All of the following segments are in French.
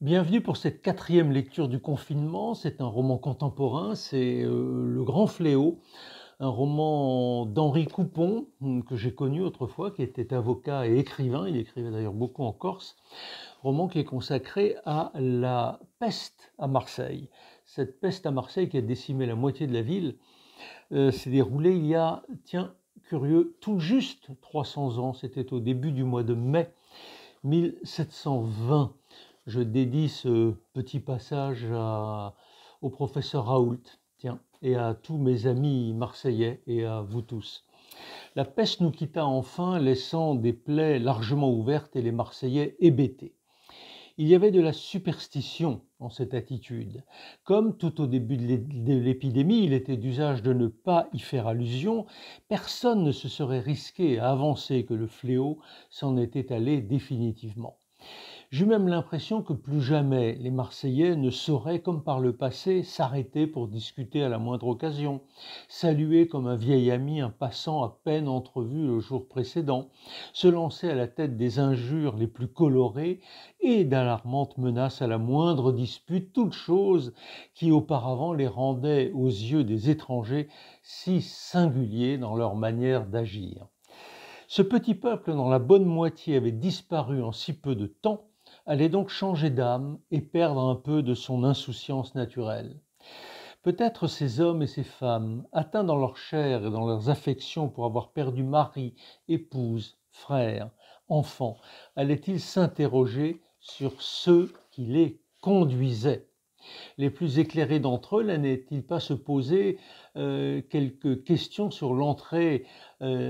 Bienvenue pour cette quatrième lecture du confinement. C'est un roman contemporain, c'est Le Grand Fléau, un roman d'Henri Coupon, que j'ai connu autrefois, qui était avocat et écrivain. Il écrivait d'ailleurs beaucoup en Corse. Roman qui est consacré à la peste à Marseille. Cette peste à Marseille qui a décimé la moitié de la ville s'est déroulée il y a, tiens, curieux, tout juste 300 ans. C'était au début du mois de mai 1720. Je dédie ce petit passage au professeur Raoult, tiens, et à tous mes amis marseillais et à vous tous. La peste nous quitta enfin, laissant des plaies largement ouvertes et les Marseillais hébétés. Il y avait de la superstition dans cette attitude. Comme tout au début de l'épidémie, il était d'usage de ne pas y faire allusion, personne ne se serait risqué à avancer que le fléau s'en était allé définitivement. J'eus même l'impression que plus jamais les Marseillais ne sauraient, comme par le passé, s'arrêter pour discuter à la moindre occasion, saluer comme un vieil ami un passant à peine entrevu le jour précédent, se lancer à la tête des injures les plus colorées et d'alarmantes menaces à la moindre dispute, toutes choses qui auparavant les rendaient aux yeux des étrangers si singuliers dans leur manière d'agir. Ce petit peuple dont la bonne moitié avait disparu en si peu de temps allait donc changer d'âme et perdre un peu de son insouciance naturelle. Peut-être ces hommes et ces femmes, atteints dans leur chair et dans leurs affections pour avoir perdu mari, épouse, frère, enfant, allaient-ils s'interroger sur ceux qui les conduisaient. Les plus éclairés d'entre eux n'allaient-ils pas se poser quelques questions sur l'entrée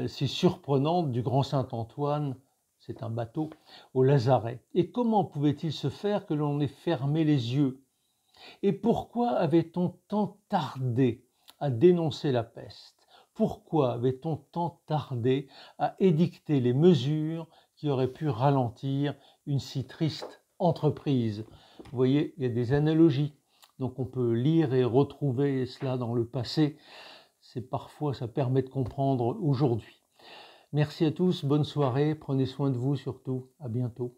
si surprenante du grand Saint-Antoine, c'est un bateau, au Lazaret? Et comment pouvait-il se faire que l'on ait fermé les yeux? Et pourquoi avait-on tant tardé à dénoncer la peste? Pourquoi avait-on tant tardé à édicter les mesures qui auraient pu ralentir une si triste entreprise? Vous voyez, il y a des analogies. Donc on peut lire et retrouver cela dans le passé. Parfois, ça permet de comprendre aujourd'hui. Merci à tous, bonne soirée, prenez soin de vous surtout, à bientôt.